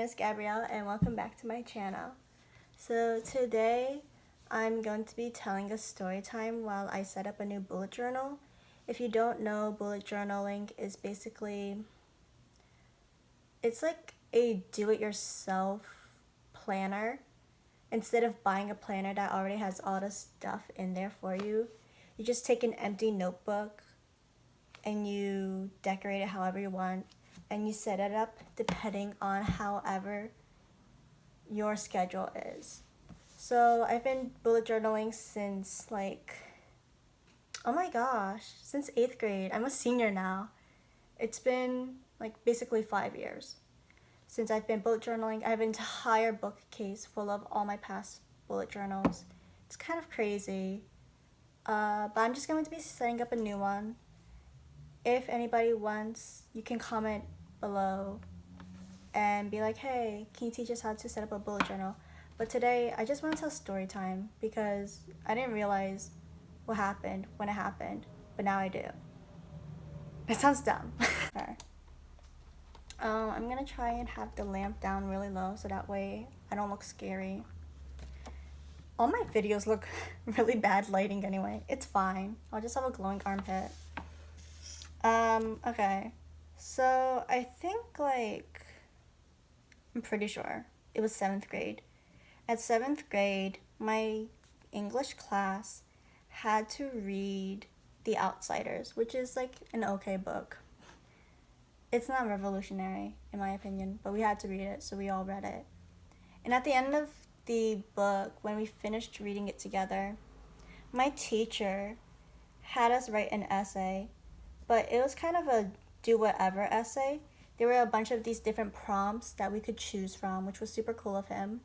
is Gabrielle and welcome back to my channel. So today I'm going to be telling a story time while I set up a new bullet journal. If you don't know, bullet journaling is basically, it's like a do-it-yourself planner. Instead of buying a planner that already has all the stuff in there for you, you just take an empty notebook and you decorate it however you want and you set it up depending on however your schedule is. So I've been bullet journaling since oh my gosh, since 8th grade. I'm a senior now. It's been basically 5 years since I've been bullet journaling. I have an entire bookcase full of all my past bullet journals. It's kind of crazy, but I'm just going to be setting up a new one. If anybody wants, you can comment below and be like, hey, can you teach us how to set up a bullet journal? But today, I just want to tell story time because I didn't realize what happened when it happened, but now I do. It sounds dumb. Okay. I'm gonna try and have the lamp down really low so that way I don't look scary. All my videos look really bad lighting anyway. It's fine. I'll just have a glowing armpit. Okay. So I think I'm pretty sure it was 7th grade. At 7th grade, my English class had to read The Outsiders, which is an okay book. It's not revolutionary, in my opinion, but we had to read it, so we all read it. And at the end of the book, when we finished reading it together, my teacher had us write an essay, but it was kind of a do-whatever essay. There were a bunch of these different prompts that we could choose from, which was super cool of him.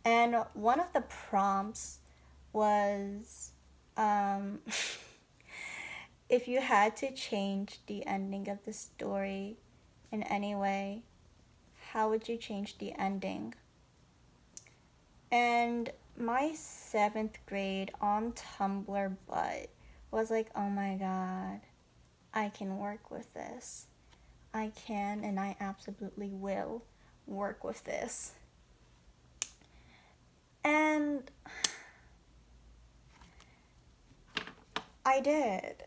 And one of the prompts was, if you had to change the ending of the story in any way, how would you change the ending? And my 7th grade on Tumblr butt was like, oh my god, I can work with this. I can and I absolutely will work with this. And I did.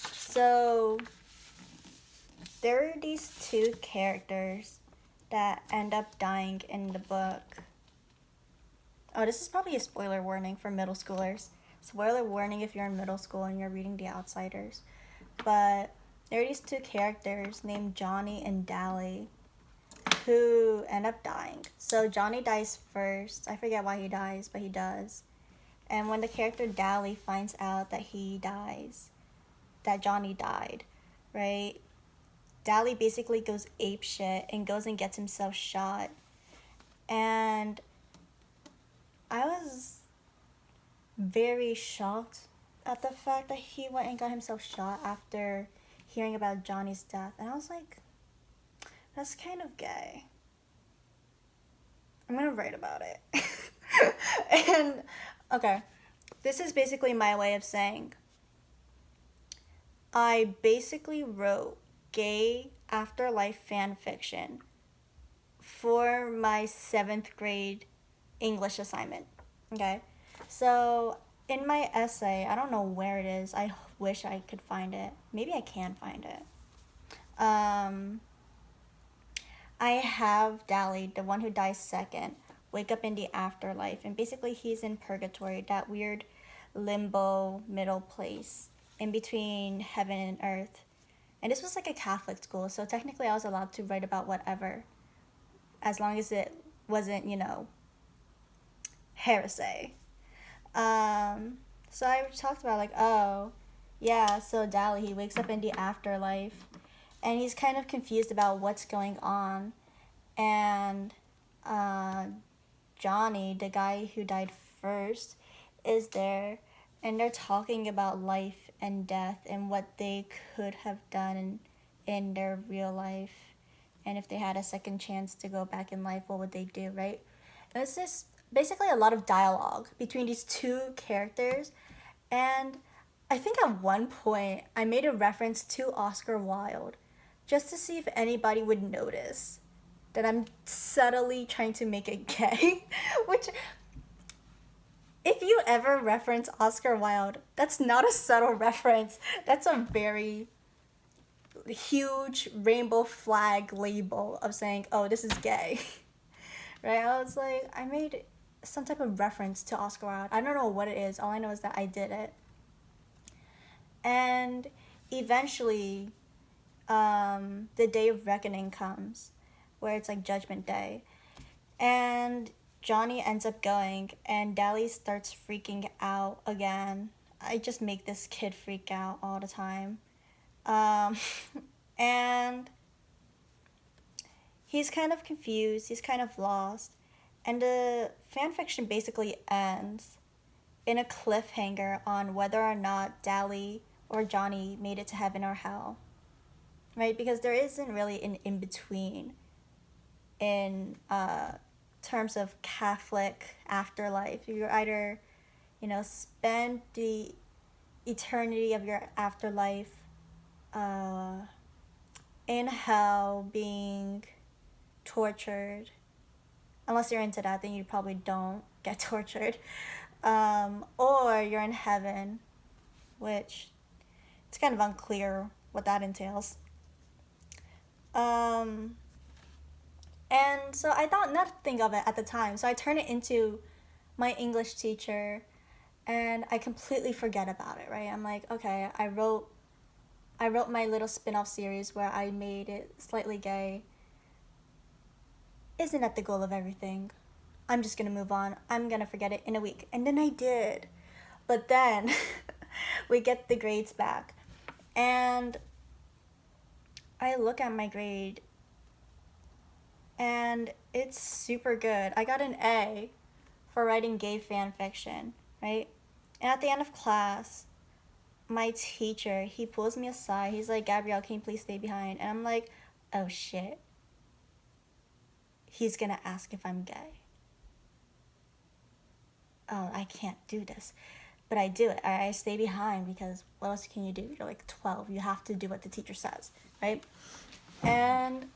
So there are these two characters that end up dying in the book. Oh, this is probably a spoiler warning for middle schoolers. Spoiler warning if you're in middle school and you're reading The Outsiders. But there are these two characters named Johnny and Dally who end up dying. So Johnny dies first. I forget why he dies, but he does. And when the character Dally finds out that he dies, that Johnny died, right? Dally basically goes apeshit and goes and gets himself shot. And I was very shocked at the fact that he went and got himself shot after hearing about Johnny's death. And I was like, that's kind of gay. I'm gonna write about it. And, okay, this is basically my way of saying, I basically wrote gay afterlife fan fiction for my 7th grade English assignment, okay? So in my essay, I don't know where it is. I wish I could find it. Maybe I can find it. I have Dally, the one who dies second, wake up in the afterlife, and basically he's in purgatory, that weird limbo middle place in between heaven and earth. And this was like a Catholic school, so technically I was allowed to write about whatever, as long as it wasn't, heresy. So I talked about oh, yeah, so Dally, he wakes up in the afterlife, and he's kind of confused about what's going on. And Johnny, the guy who died first, is there, and they're talking about life and death and what they could have done in their real life. And if they had a second chance to go back in life, what would they do, right? And it's just basically a lot of dialogue between these two characters. And I think at one point I made a reference to Oscar Wilde just to see if anybody would notice that I'm subtly trying to make it gay. Which, if you ever reference Oscar Wilde, that's not a subtle reference. That's a very huge rainbow flag label of saying, oh, this is gay. Right? I was like, I made some type of reference to Oscar Wilde. I don't know what it is. All I know is that I did it. And eventually, the day of reckoning comes, where it's like Judgment Day. And Johnny ends up going, and Dally starts freaking out again. I just make this kid freak out all the time. And he's kind of confused, he's kind of lost, and the fanfiction basically ends in a cliffhanger on whether or not Dally or Johnny made it to heaven or hell, right? Because there isn't really an in-between in terms of Catholic afterlife. You either, spend the eternity of your afterlife in hell being tortured. Unless you're into that, then you probably don't get tortured. Or you're in heaven, which it's kind of unclear what that entails. And so I thought nothing of it at the time. So I turned it into my English teacher, and I completely forget about it, right? I'm like, okay, I wrote my little spin-off series where I made it slightly gay. Isn't that the goal of everything? I'm just gonna move on. I'm gonna forget it in a week. And then I did. But then we get the grades back. And I look at my grade, and it's super good. I got an A for writing gay fan fiction, right? And at the end of class, my teacher, he pulls me aside. He's like, Gabrielle, can you please stay behind? And I'm like, oh shit. He's gonna ask if I'm gay. Oh, I can't do this. But I do it. I stay behind because what else can you do? You're like 12. You have to do what the teacher says, right? And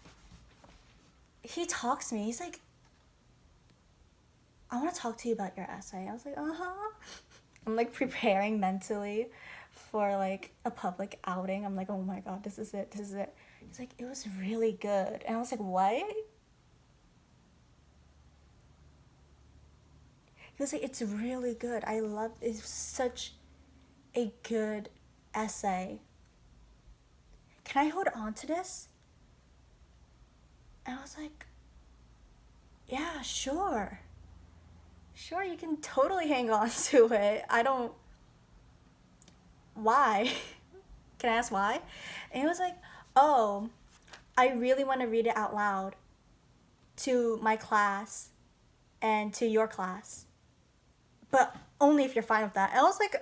he talks to me. He's like, I want to talk to you about your essay. I was like, uh-huh. I'm like preparing mentally for like a public outing. I'm like, oh my God, this is it. He's like, it was really good. And I was like, what? He was like, it's really good. It's such a good essay. Can I hold on to this? And I was like, yeah, sure. Sure, you can totally hang on to it. Why? Can I ask why? And he was like, oh, I really want to read it out loud to my class and to your class. But only if you're fine with that. And I was like,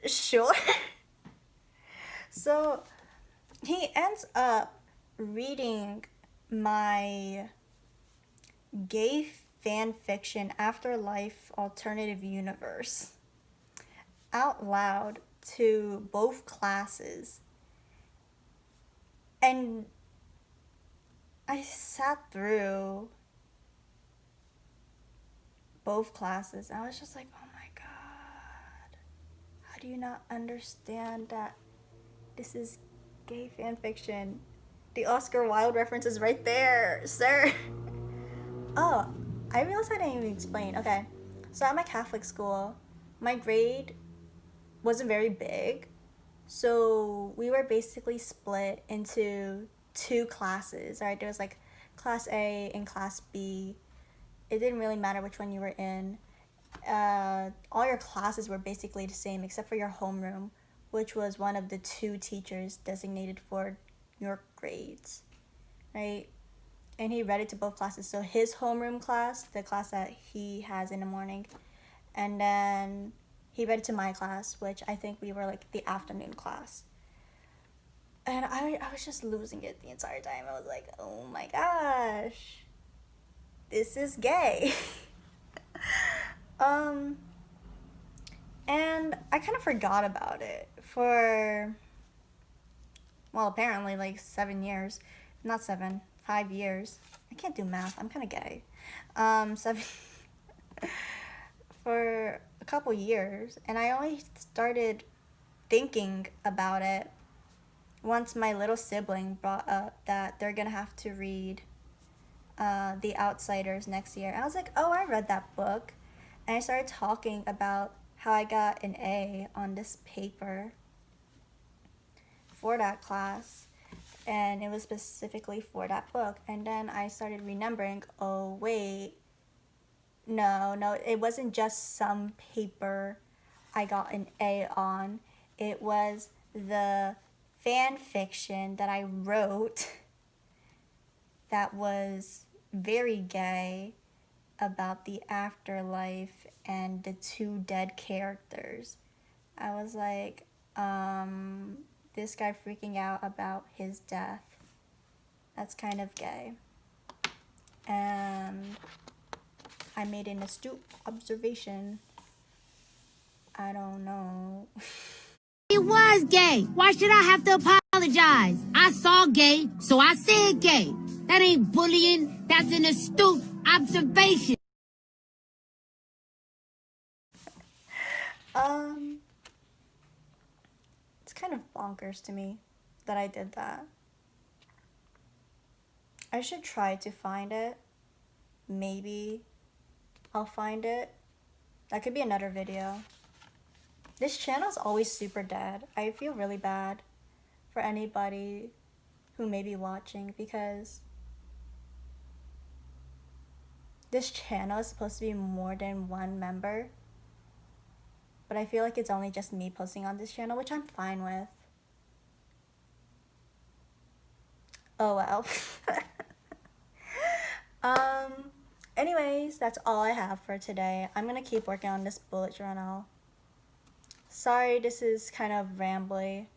sure. So he ends up reading my gay fan fiction afterlife alternative universe out loud to both classes. And I sat through both classes, and I was just like, oh my God, how do you not understand that this is gay fan fiction? The Oscar Wilde reference is right there, sir. Oh, I realized I didn't even explain. Okay, so at my Catholic school, my grade wasn't very big, so we were basically split into two classes, right? There was like class A and class B. It didn't really matter which one you were in. All your classes were basically the same except for your homeroom, which was one of the two teachers designated for your grades, right? And he read it to both classes. So his homeroom class, the class that he has in the morning, and then he read it to my class, which I think we were like the afternoon class. And I was just losing it the entire time. I was like, oh my gosh, this is gay. And I kind of forgot about it for Well, apparently like 7 years. Not 7, 5 years. I can't do math. I'm kind of gay. 7 for a couple years, and I only started thinking about it once my little sibling brought up that they're gonna have to read The Outsiders next year. And I was like, oh, I read that book. And I started talking about how I got an A on this paper for that class. And it was specifically for that book. And then I started remembering, oh, wait, no, it wasn't just some paper I got an A on. It was the fan fiction that I wrote that was very gay about the afterlife and the two dead characters. I was like, this guy freaking out about his death. That's kind of gay. And I made an astute observation. I don't know. It was gay. Why should I have to apologize? I saw gay, so I said gay. That ain't bullying. That's an astute observation. It's kind of bonkers to me that I did that. I should try to find it. Maybe I'll find it. That could be another video. This channel's always super dead. I feel really bad for anybody who may be watching because this channel is supposed to be more than one member. But I feel like it's only just me posting on this channel, which I'm fine with. Oh well. Anyways, that's all I have for today. I'm gonna keep working on this bullet journal. Sorry, this is kind of rambly.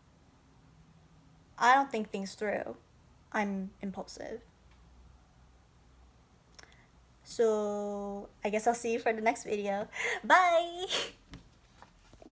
I don't think things through. I'm impulsive. So I guess I'll see you for the next video. Bye!